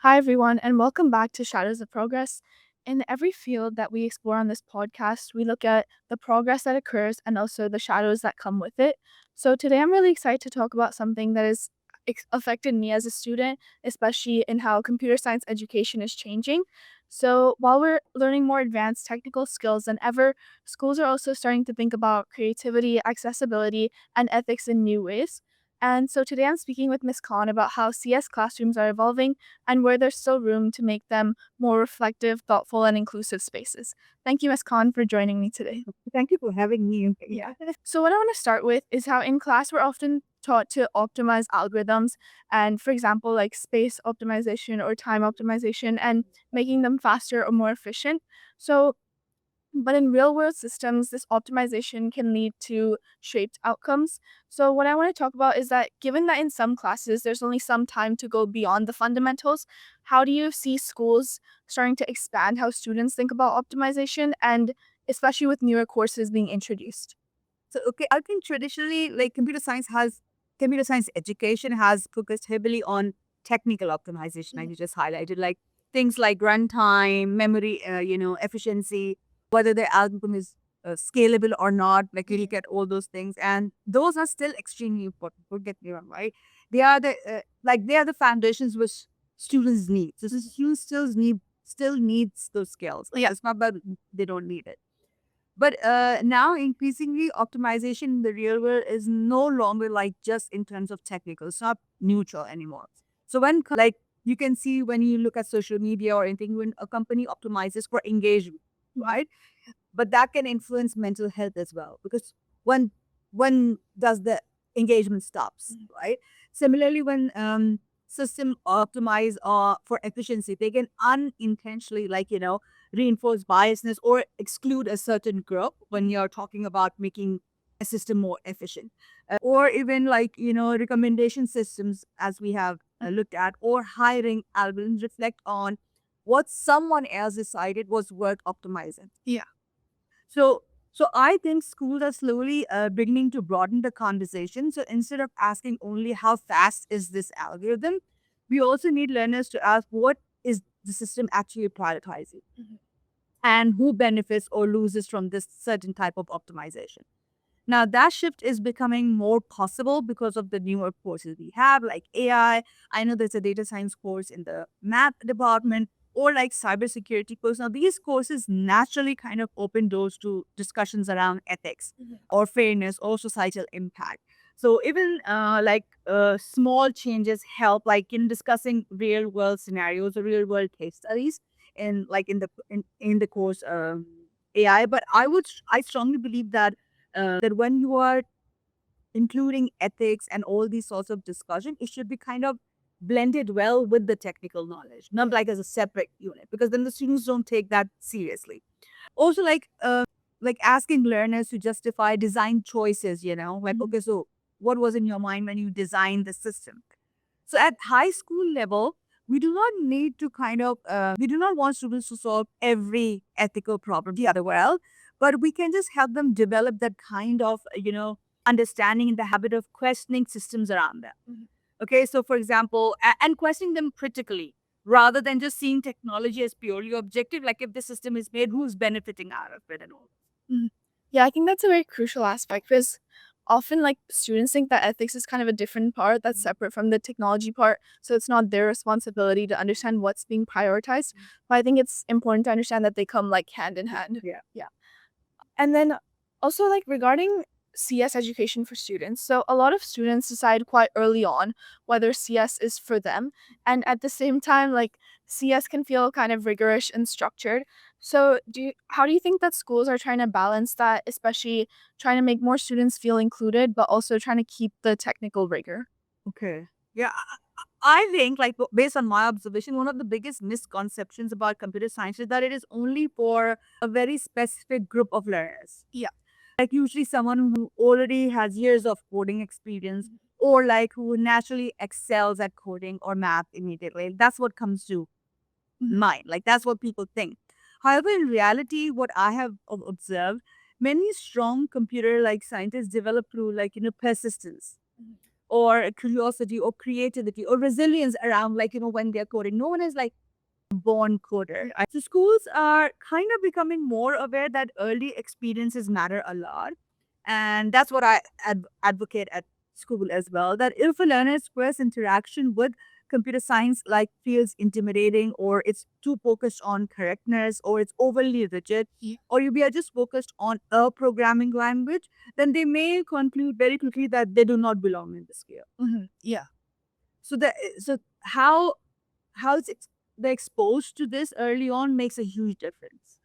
Hi, everyone, and welcome back to Shadows of Progress. In every field that we explore on this podcast, we look at the progress that occurs and also the shadows that come with it. So, today I'm really excited to talk about something that has affected me as a student, especially in how computer science education is changing. So, while we're learning more advanced technical skills than ever, schools are also starting to think about creativity, accessibility, and ethics in new ways. And so today I'm speaking with Ms. Khan about how CS classrooms are evolving and where there's still room to make them more reflective, thoughtful, and inclusive spaces. Thank you, Ms. Khan, for joining me today. Thank you for having me. Yeah. So, what I want to start with is how in class we're often taught to optimize algorithms and, for example, like space optimization or time optimization and making them faster or more efficient. So, but in real world systems, this optimization can lead to shaped outcomes. So, what I want to talk about is that given that in some classes there's only some time to go beyond the fundamentals, how do you see schools starting to expand how students think about optimization and especially with newer courses being introduced? I think traditionally, like computer science education has focused heavily on technical optimization, like Mhm. you just highlighted, like things like runtime, memory, efficiency, whether the algorithm is scalable or not. Like you look at all those things, and those are still extremely important. Don't get me wrong, right? They are the foundations which students need. So students still needs those skills. Yeah. It's not that they don't need it. But now, increasingly, optimization in the real world is no longer like just in terms of technical. It's not neutral anymore. So you can see when you look at social media or anything, when a company optimizes for engagement, right? But that can influence mental health as well because when when does the engagement stops, right? Similarly, when system optimize for efficiency, they can unintentionally reinforce biasness or exclude a certain group when you're talking about making a system more efficient. Or even recommendation systems as we have looked at, or hiring algorithms reflect on what someone else decided was worth optimizing. Yeah. So, so I think schools are slowly beginning to broaden the conversation. So instead of asking only how fast is this algorithm, we also need learners to ask what is the system actually prioritizing Mhm. and who benefits or loses from this certain type of optimization. Now, that shift is becoming more possible because of the newer courses we have, like AI. I know there's a data science course in the math department or like cybersecurity course. Now, these courses naturally kind of open doors to discussions around ethics Mhm. or fairness or societal impact. So even small changes help, like in discussing real world scenarios or real world case studies in the course AI. But I strongly believe that when you are including ethics and all these sorts of discussion, it should be kind of blended well with the technical knowledge, not like as a separate unit, because then the students don't take that seriously. Also, like asking learners to justify design choices, like Mhm. okay, so what was in your mind when you designed the system? So at high school level, we do not need to we do not want students to solve every ethical problem the other well, but we can just help them develop that kind of, understanding and the habit of questioning systems around them. Mhm. Okay, so for example, and questioning them critically rather than just seeing technology as purely objective, like if the system is made, who's benefiting out of it and all. Mhm. Yeah, I think that's a very crucial aspect because often, like, students think that ethics is kind of a different part that's separate from the technology part. So it's not their responsibility to understand what's being prioritized. But I think it's important to understand that they come like hand in hand. Yeah. Yeah. And then also, like, regarding CS education for students. So a lot of students decide quite early on whether CS is for them. And at the same time, like, CS can feel kind of rigorous and structured. So how do you think that schools are trying to balance that, especially trying to make more students feel included, but also trying to keep the technical rigor? Okay. Yeah, I think, like, based on my observation, one of the biggest misconceptions about computer science is that it is only for a very specific group of learners. Yeah. Like, usually someone who already has years of coding experience or like who naturally excels at coding or math immediately. That's what comes to Mhm. mind. Like, that's what people think. However, in reality, what I have observed, many strong computer like scientists develop through, like, persistence, or curiosity or creativity or resilience around, like, when they're coding. No one is like born coder. So schools are kind of becoming more aware that early experiences matter a lot. And that's what I advocate at school as well. That if a learner's first interaction with computer science like feels intimidating, or it's too focused on correctness, or it's overly rigid, or you are just focused on a programming language, then they may conclude very quickly that they do not belong in this field. Yeah. So how they're exposed to this early on makes a huge difference.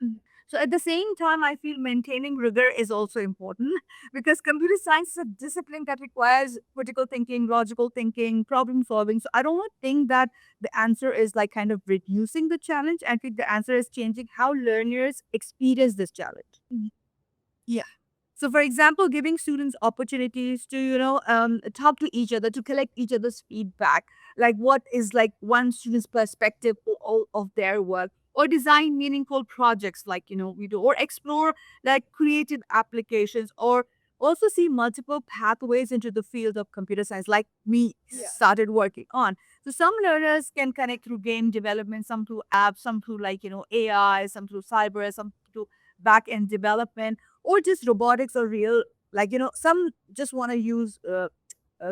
So at the same time, I feel maintaining rigor is also important because computer science is a discipline that requires critical thinking, logical thinking, problem solving. So I don't think that the answer is like kind of reducing the challenge. I think the answer is changing how learners experience this challenge. Yeah. So, for example, giving students opportunities to, talk to each other, to collect each other's feedback, like what is like one student's perspective of their work, or design meaningful projects like, we do, or explore like creative applications, or also see multiple pathways into the field of computer science, like we started working on. So some learners can connect through game development, some through apps, some through like, AI, some through cyber, some through back end development, or just robotics or real, like, some just want to use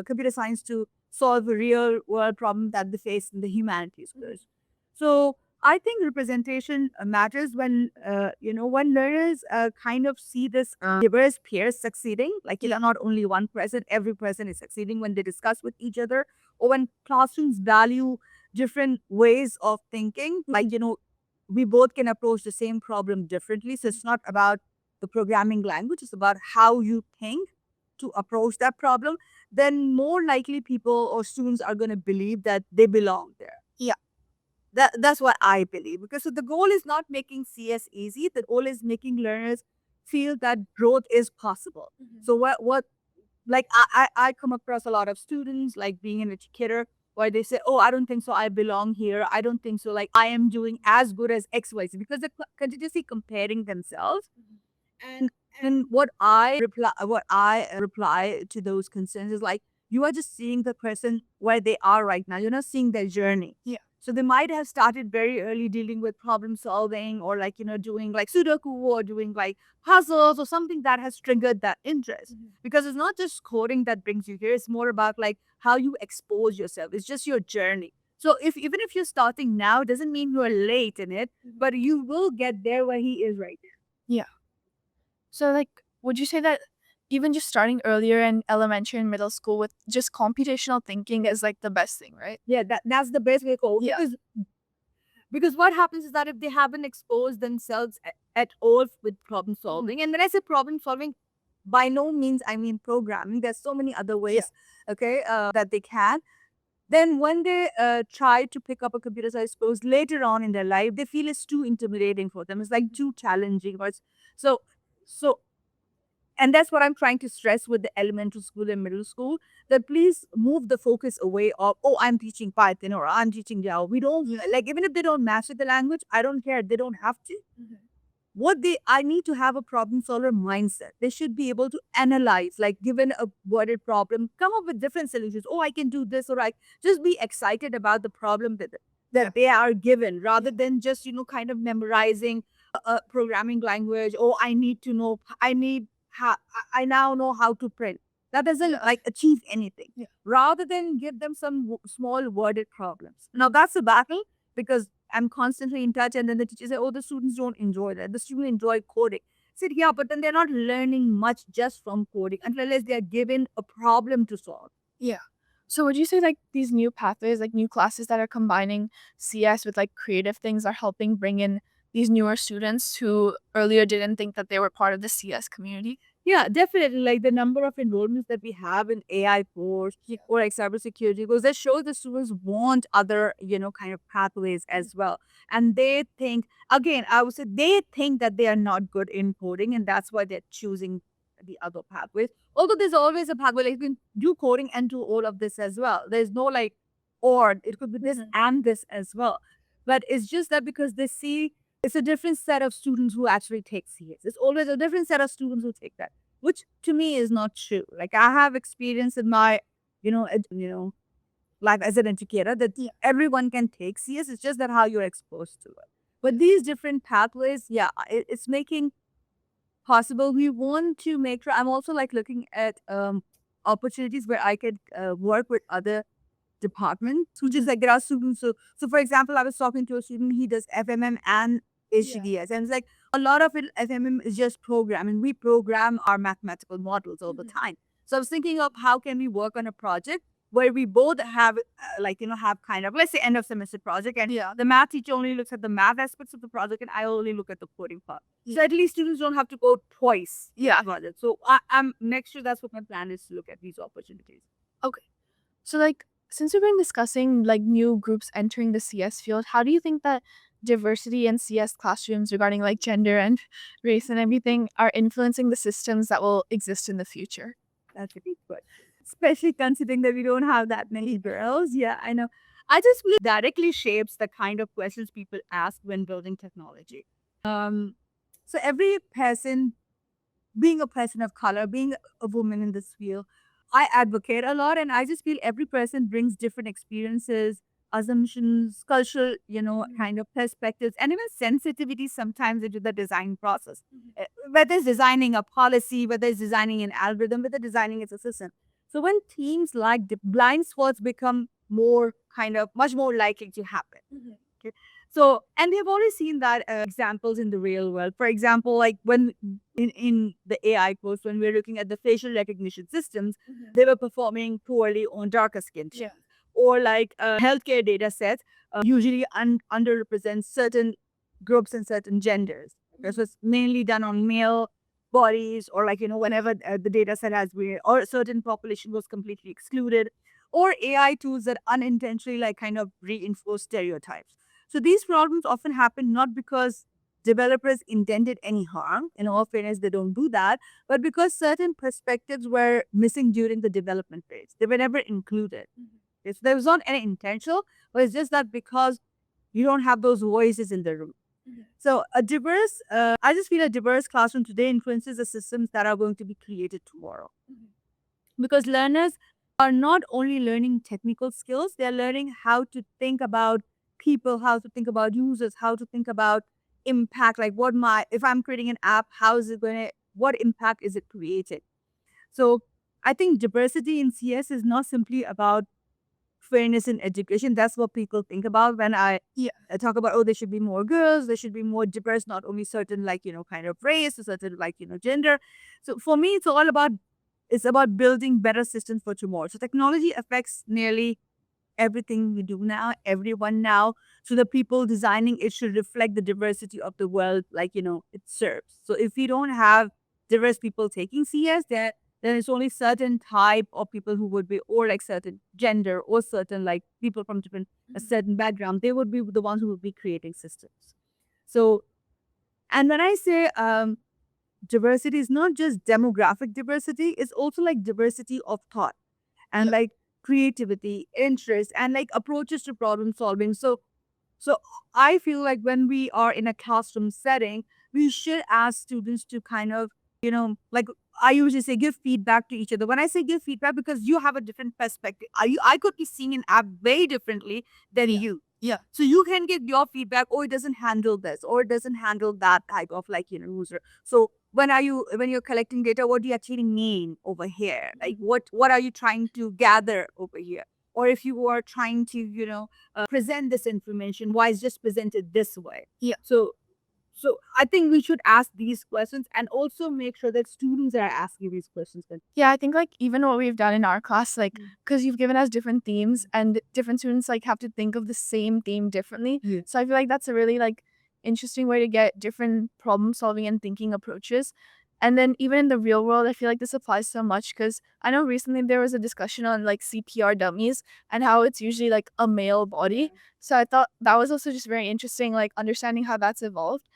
computer science to solve a real world problem that they face in the humanities course. So I think representation matters when, when learners kind of see this diverse peers succeeding, like, not only one person, every person is succeeding when they discuss with each other, or when classrooms value different ways of thinking, like, we both can approach the same problem differently. So it's not about the programming language, it's about how you think to approach that problem. Then more likely people or students are going to believe that they belong there. Yeah. That's what I believe. Because so the goal is not making CS easy. The goal is making learners feel that growth is possible. So what like I come across a lot of students, like being an educator, where they say, oh, I don't think so, I belong here, I don't think so, like I am doing as good as XYZ, because they're continuously comparing themselves. And what I reply to those concerns is like, you are just seeing the person where they are right now. You're not seeing their journey. Yeah. So they might have started very early dealing with problem solving, or like, doing like Sudoku, or doing like puzzles, or something that has triggered that interest. Because it's not just coding that brings you here. It's more about like how you expose yourself. It's just your journey. So even if you're starting now, doesn't mean you're late in it, but you will get there where he is right now. Yeah. So, like, would you say that even just starting earlier in elementary and middle school with just computational thinking is like the best thing, right? Yeah, that's the best way to go. Yeah. Because what happens is that if they haven't exposed themselves at all with problem solving, and when I say problem solving, by no means I mean programming. There's so many other ways, okay, that they can. Then when they try to pick up a computer science course later on in their life, they feel it's too intimidating for them. It's like too challenging, or so so and that's what I'm trying to stress with the elementary school and middle school, that please move the focus away of, oh, I'm teaching Python or I'm teaching Java. We don't, like, even if they don't master the language, I don't care. They don't have to. I need to have a problem solver mindset. They should be able to analyze, like, given a worded problem, come up with different solutions. Oh, I can do this, or I just be excited about the problem that they are given, rather than just, kind of memorizing a programming language. Oh, I need to know, I now know how to print. That doesn't like achieve anything. Rather than give them some small worded problems. Now that's a battle, because I'm constantly in touch, and then the teachers say, oh, the students don't enjoy that. The students enjoy coding. I said, yeah, but then they're not learning much just from coding unless they're given a problem to solve. Yeah. So would you say like these new pathways, like new classes that are combining CS with like creative things are helping bring in these newer students who earlier didn't think that they were part of the CS community? Yeah, definitely. Like the number of enrollments that we have in AI course or like cybersecurity course, that shows the students want other, kind of pathways as well. And they think, again, I would say they think that they are not good in coding, and that's why they're choosing the other pathways. Although there's always a pathway, like you can do coding and do all of this as well. There's no like, or it could be this and this as well. But it's just that because they see it's a different set of students who actually take CS. It's always a different set of students who take that, which to me is not true. Like I have experience in my life as an educator, that everyone can take CS. It's just that how you're exposed to it. But these different pathways, yeah, it's making possible. We want to make sure. I'm also like looking at opportunities where I could work with other departments, which is like there are students. So for example, I was talking to a student. He does FMM and HDS, and it's like a lot of it. FMM is just programming. We program our mathematical models all the time. So I was thinking of how can we work on a project where we both have have kind of, let's say, end of semester project, and the math teacher only looks at the math aspects of the project, and I only look at the coding part. So at least students don't have to go twice. Project. So I'm next year. That's what my plan is, to look at these opportunities. Okay. So like since we've been discussing like new groups entering the CS field, how do you think that diversity in CS classrooms regarding like gender and race and everything are influencing the systems that will exist in the future? That's really good. Especially considering that we don't have that many girls. Yeah, I know. I just feel directly shapes the kind of questions people ask when building technology. So every person, being a person of color, being a woman in this field, I advocate a lot, and I just feel every person brings different experiences, assumptions, cultural, kind of perspectives, and even sensitivity sometimes into the design process. Whether it's designing a policy, whether it's designing an algorithm, whether designing its a system. So when themes like the blind spots become more kind of much more likely to happen. Okay. So, and we have already seen that examples in the real world. For example, like when in the AI course, when we're looking at the facial recognition systems, they were performing poorly on darker skin tones. Or like healthcare data sets usually underrepresent certain groups and certain genders. This was mainly done on male bodies, or like, whenever the data set has been, or a certain population was completely excluded, or AI tools that unintentionally like kind of reinforce stereotypes. So these problems often happen not because developers intended any harm. In all fairness, they don't do that, but because certain perspectives were missing during the development phase. They were never included. Okay, so there was not any intentional, but it's just that because you don't have those voices in the room. So I just feel a diverse classroom today influences the systems that are going to be created tomorrow. Because learners are not only learning technical skills, they're learning how to think about people, how to think about users, how to think about impact. Like if I'm creating an app, how is it what impact is it creating? So I think diversity in CS is not simply about fairness in education. That's what people think about when I talk about, oh, there should be more girls, there should be more diverse, not only certain kind of race, or certain gender. So for me, it's about building better systems for tomorrow. So technology affects nearly everything we do now, everyone now. So the people designing it should reflect the diversity of the world, it serves. So if we don't have diverse people taking CS, then it's only certain type of people who would be, or like certain gender, or certain like people from different a certain background, they would be the ones who would be creating systems. So, and when I say diversity is not just demographic diversity, it's also like diversity of thought and like creativity, interest, and like approaches to problem solving. So I feel like when we are in a classroom setting, we should ask students to kind of, like I usually say, give feedback to each other. When I say give feedback, because you have a different perspective. I could be seeing an app very differently than you. So you can give your feedback, oh, it doesn't handle this, or it doesn't handle that type of user. So when you're collecting data, what do you actually mean over here? Like what are you trying to gather over here? Or if you are trying to, present this information, why is just presented this way? So I think we should ask these questions, and also make sure that students are asking these questions. Yeah, I think like even what we've done in our class, like because you've given us different themes and different students like have to think of the same theme differently. So I feel like that's a really like interesting way to get different problem solving and thinking approaches. And then even in the real world, I feel like this applies so much because I know recently there was a discussion on like CPR dummies and how it's usually like a male body. So I thought that was also just very interesting, like understanding how that's evolved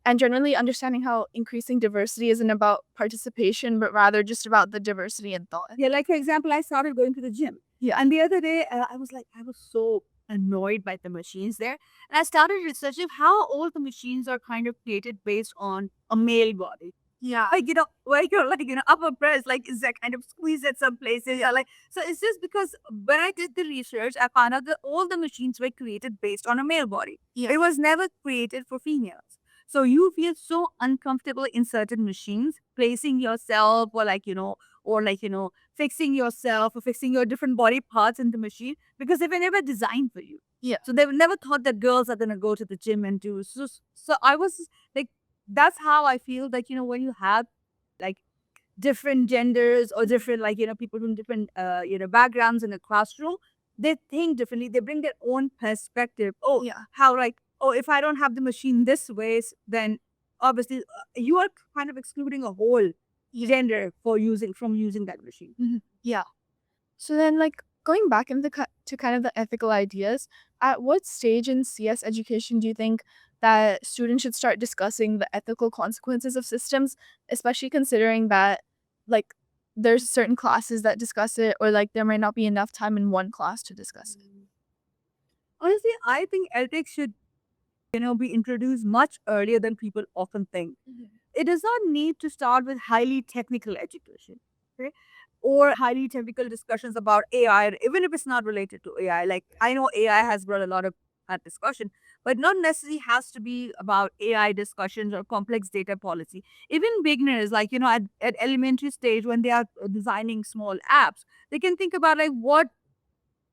and generally understanding how increasing diversity isn't about participation, but rather just about the diversity in thought. Yeah, like for example, I started going to the gym. And the other day, I was so annoyed by the machines there. And I started researching how all the machines are kind of created based on a male body. Yeah. Like, where you're like, upper breast, like, is that kind of squeezed at some places. You're like, so it's just because when I did the research, I found out that all the machines were created based on a male body. Yeah. It was never created for females. So you feel so uncomfortable in certain machines, placing yourself or fixing yourself or fixing your different body parts in the machine because they were never designed for you. Yeah. So they never thought that girls are gonna go to the gym and do so I was like that's how I feel that, when you have like different genders or different, like, people from different, backgrounds in a classroom, they think differently. They bring their own perspective. Oh, Yeah. how, like, oh, if I don't have the machine this way, then obviously you are kind of excluding a whole gender from using that machine. Yeah. So then, like, going back into to kind of the ethical ideas, at what stage in CS education do you think that students should start discussing the ethical consequences of systems, especially considering that, like, there's certain classes that discuss it, or like there might not be enough time in one class to discuss it? Honestly, I think ethics should, be introduced much earlier than people often think. It does not need to start with highly technical education, okay? Or highly technical discussions about AI, even if it's not related to AI. Like, I know AI has brought a lot of that discussion, but not necessarily has to be about AI discussions or complex data policy. Even beginners, like, at elementary stage when they are designing small apps, they can think about like what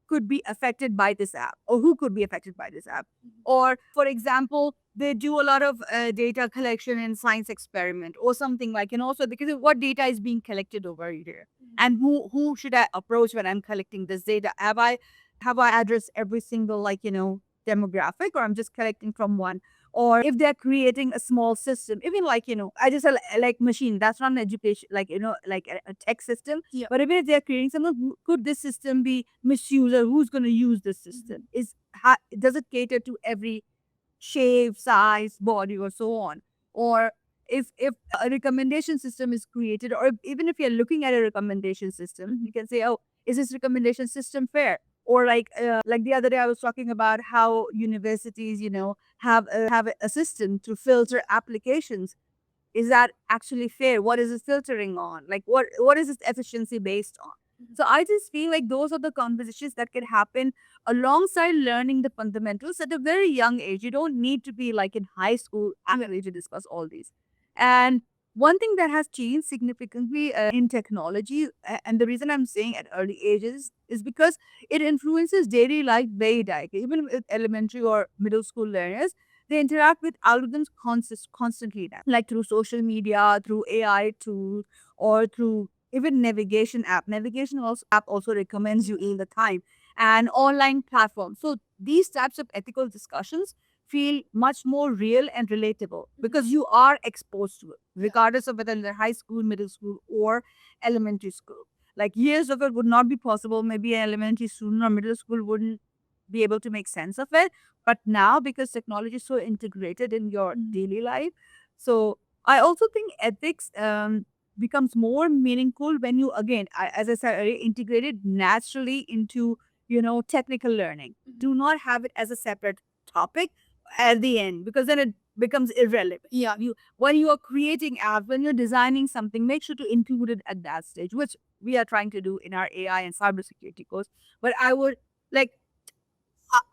could be affected by this app or who could be affected by this app. Or, for example, they do a lot of data collection in science experiment or something like, and also because of what data is being collected over here and who should I approach when I'm collecting this data? Have I addressed every single, like, demographic, or I'm just collecting from one? Or if they're creating a small system, even like, I just like machine, that's not an education, like, like a tech system. Yeah. But even if they're creating something, could this system be misused, or who's going to use this system? Does it cater to every shape, size, body, or so on? Or if a recommendation system is created, or even if you're looking at a recommendation system, you can say, oh, is this recommendation system fair? Or like the other day, I was talking about how universities, have a system to filter applications. Is that actually fair? What is it filtering on? Like, what is its efficiency based on? So I just feel like those are the conversations that can happen alongside learning the fundamentals at a very young age. You don't need to be like in high school actually to discuss all these. And one thing that has changed significantly in technology, and the reason I'm saying at early ages is because it influences daily life very directly. Even with elementary or middle school learners, they interact with algorithms constantly now, like through social media, through AI tools, or through even navigation app. Navigation app also recommends you in the time and online platforms. So these types of ethical discussions feel much more real and relatable because you are exposed to it, regardless of whether they're high school, middle school, or elementary school. Like, years of it would not be possible. Maybe an elementary student or middle school wouldn't be able to make sense of it. But now, because technology is so integrated in your daily life, so I also think ethics becomes more meaningful when you, again, as I said, integrate it naturally into, technical learning. Do not have it as a separate topic at the end, because then it becomes irrelevant. Yeah. When you are creating apps, when you're designing something, make sure to include it at that stage, which we are trying to do in our AI and cybersecurity course. But I would like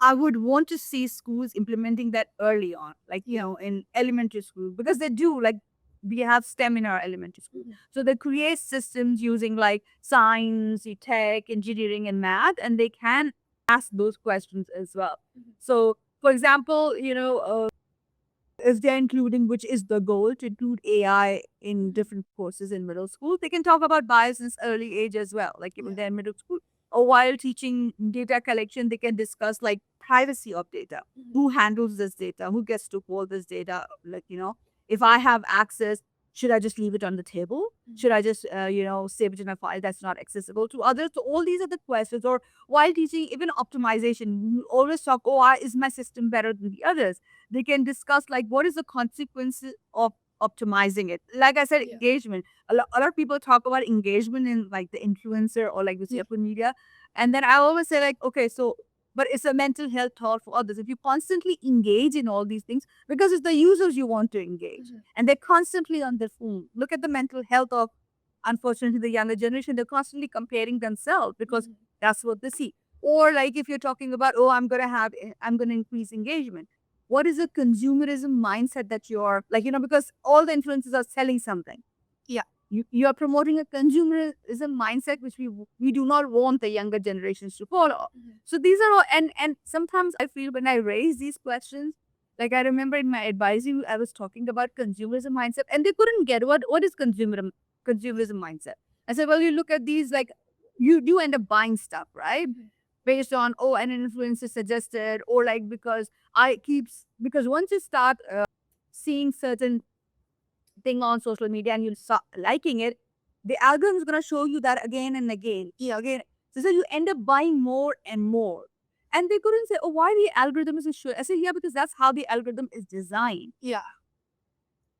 I would want to see schools implementing that early on, like, in elementary school, because they do, like, we have STEM in our elementary school. So they create systems using like science, tech, engineering, and math, and they can ask those questions as well. So, for example, if they're including, which is the goal, to include AI in different courses in middle school, they can talk about bias in early age as well, like even they're in middle school. Or while teaching data collection, they can discuss like privacy of data. Who handles this data? Who gets to hold this data? Like, if I have access, should I just leave it on the table? Should I just, save it in a file that's not accessible to others? So all these are the questions. Or while teaching even optimization, you always talk, oh, is my system better than the others? They can discuss like what is the consequences of optimizing it. Like I said, engagement. A lot of people talk about engagement in like the influencer or like the social media. And then I always say like, okay, so but it's a mental health thought for others. If you constantly engage in all these things, because it's the users you want to engage, and they're constantly on their phone. Look at the mental health of, unfortunately, the younger generation. They're constantly comparing themselves because that's what they see. Or like if you're talking about, oh, I'm gonna increase engagement. What is a consumerism mindset that you're like, because all the influencers are selling something. Yeah. You are promoting a consumerism mindset, which we do not want the younger generations to follow. So these are all, and sometimes I feel when I raise these questions, like I remember in my advisory, I was talking about consumerism mindset, and they couldn't get what is consumerism mindset. I said, well, you look at these, like you do end up buying stuff, right? Based on, oh, an influencer suggested, or like because once you start seeing certain thing on social media and you start liking it, the algorithm is going to show you that again and again. Yeah, again. So you end up buying more and more. And they couldn't say, oh, why the algorithm isn't showing? I said, yeah, because that's how the algorithm is designed. Yeah.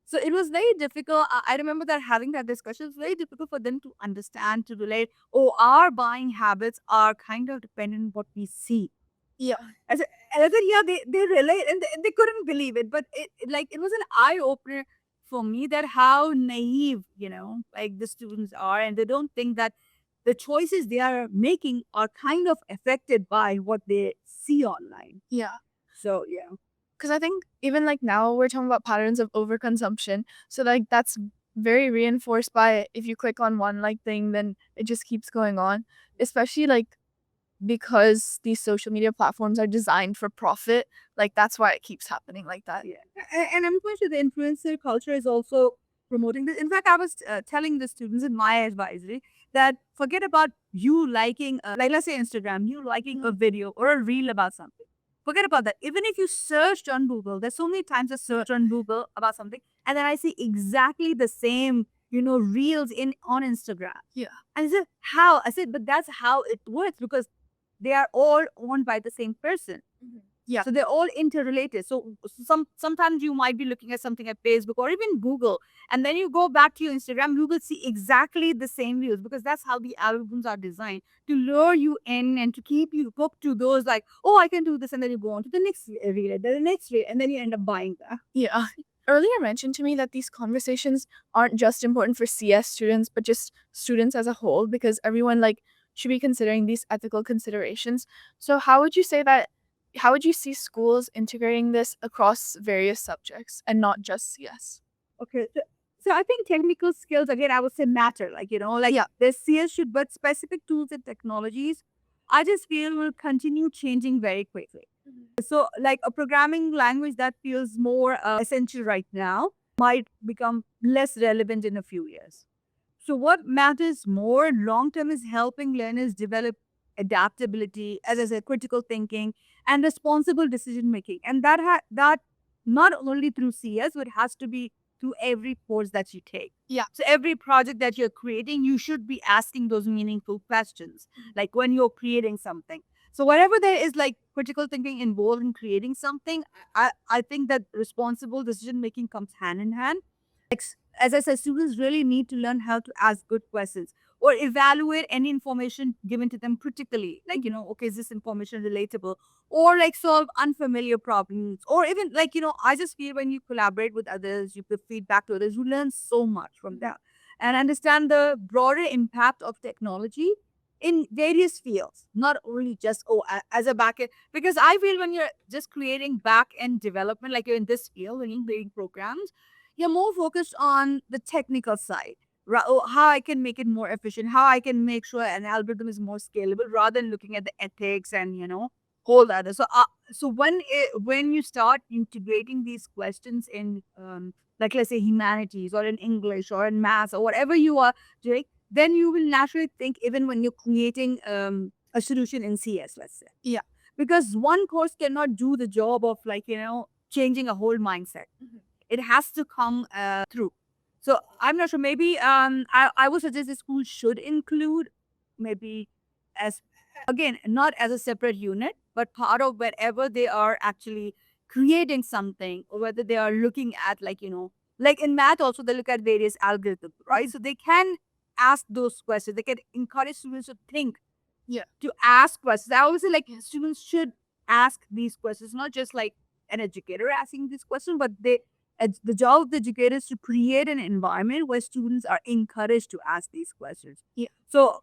So it was very difficult. I remember that having that discussion, it's very difficult for them to understand, to relate. Oh, our buying habits are kind of dependent on what we see. Yeah. I said, yeah, they relate, and they couldn't believe it. But it was an eye opener for me that how naive, like the students are, and they don't think that the choices they are making are kind of affected by what they see online. Yeah. So yeah. Because I think even like now we're talking about patterns of overconsumption. So like that's very reinforced by if you click on one like thing, then it just keeps going on. Especially like because these social media platforms are designed for profit, like that's why it keeps happening like that. Yeah. And I'm quite sure the influencer culture is also promoting this. In fact, I was telling the students in my advisory that forget about you liking, like let's say Instagram, you liking a video or a reel about something. Forget about that. Even if you searched on Google, there's so many times I search on Google about something, and then I see exactly the same, reels on Instagram. Yeah. And I said, how? I said, but that's how it works because they are all owned by the same person. Yeah. So they're all interrelated. So sometimes you might be looking at something at Facebook or even Google, and then you go back to your Instagram, you will see exactly the same views because that's how the algorithms are designed to lure you in and to keep you hooked to those like, oh, I can do this, and then you go on to the next reel, then the next reel, and then you end up buying that. Yeah. Earlier mentioned to me that these conversations aren't just important for CS students, but just students as a whole, because everyone like should be considering these ethical considerations. So how would you see schools integrating this across various subjects and not just CS? Okay. So I think technical skills, again, I would say matter. Like, Yeah. the CS should, but specific tools and technologies, I just feel will continue changing very quickly. So, like a programming language that feels more essential right now might become less relevant in a few years. So, what matters more long term is helping learners develop adaptability, as I said, critical thinking, and responsible decision making. And that not only through CS, but it has to be through every course that you take. Yeah. So, every project that you're creating, you should be asking those meaningful questions, like when you're creating something. So, whatever there is like critical thinking involved in creating something, I think that responsible decision making comes hand in hand. As I said, students really need to learn how to ask good questions or evaluate any information given to them critically. Like, okay, is this information relatable? Or like solve unfamiliar problems. Or even like, I just feel when you collaborate with others, you give feedback to others, you learn so much from that and understand the broader impact of technology in various fields, not only just, as a backend. Because I feel when you're just creating back end development, like you're in this field, when you're creating programs, you're more focused on the technical side, how I can make it more efficient, how I can make sure an algorithm is more scalable, rather than looking at the ethics and whole other. So when you start integrating these questions in like let's say humanities or in English or in math or whatever you are doing, then you will naturally think even when you're creating a solution in CS, let's say. Yeah. Because one course cannot do the job of like changing a whole mindset. It has to come through. So I'm not sure. Maybe I would suggest the school should include maybe as again not as a separate unit, but part of wherever they are actually creating something, or whether they are looking at like in math also they look at various algorithms, right? So they can ask those questions. They can encourage students to think Yeah. to ask questions. I always say like students should ask these questions, not just like an educator asking this question, but the job of the educator is to create an environment where students are encouraged to ask these questions. Yeah. So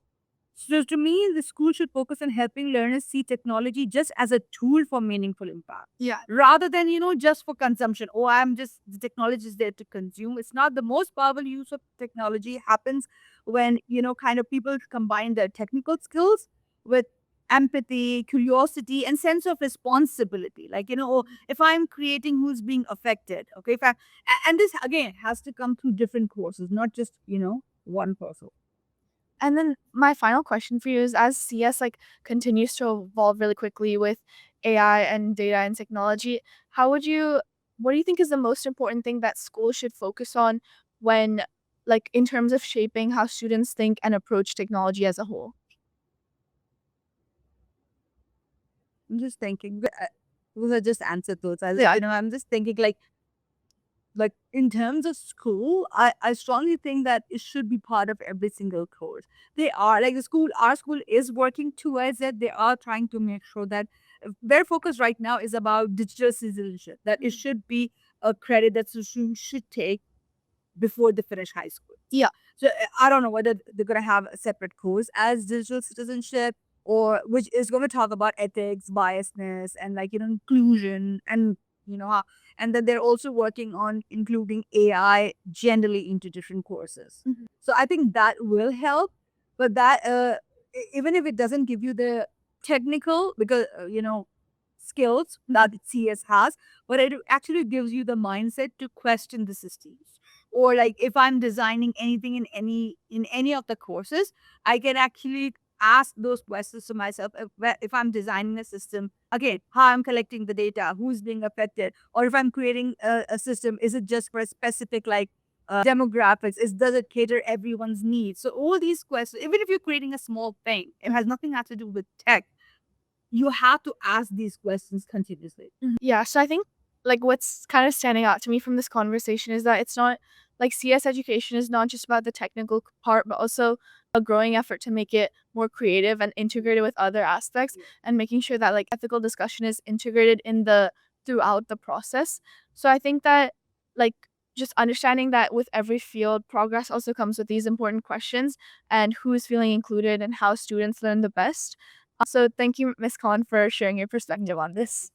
to me, the school should focus on helping learners see technology just as a tool for meaningful impact Yeah. rather than, just for consumption. Oh, the technology is there to consume. It's not the most powerful use of technology happens when, kind of people combine their technical skills with empathy, curiosity, and sense of responsibility. Like, oh, if I'm creating who's being affected, okay, and this again has to come through different courses, not just, one person. And then my final question for you is as CS continues to evolve really quickly with AI and data and technology, how would you what do you think is the most important thing that schools should focus on when in terms of shaping how students think and approach technology as a whole? I'm just thinking, because I just answered those. Yeah. I'm just thinking like in terms of school, I strongly think that it should be part of every single course. They are like our school is working towards it. They are trying to make sure that their focus right now is about digital citizenship, that it should be a credit that students should take before they finish high school. Yeah. So I don't know whether they're going to have a separate course as digital citizenship or which is going to talk about ethics, biasness, and inclusion and how, and then they're also working on including AI generally into different courses. Mhm. So I think that will help, but that even if it doesn't give you the technical because skills that CS has, but it actually gives you the mindset to question the systems. Or like if I'm designing anything in any of the courses, I can actually ask those questions to myself if I'm designing a system again, how I'm collecting the data, who's being affected, or if I'm creating a system, is it just for a specific demographics, does it cater everyone's needs? So all these questions, even if you're creating a small thing, it has nothing to do with tech, you have to ask these questions continuously. Yeah, so I think what's kind of standing out to me from this conversation is that it's not CS education is not just about the technical part, but also a growing effort to make it more creative and integrated with other aspects Yeah. and making sure that ethical discussion is integrated in the throughout the process. So I think that like just understanding that with every field, progress also comes with these important questions and who is feeling included and how students learn the best. So thank you, Miss Khan, for sharing your perspective on this.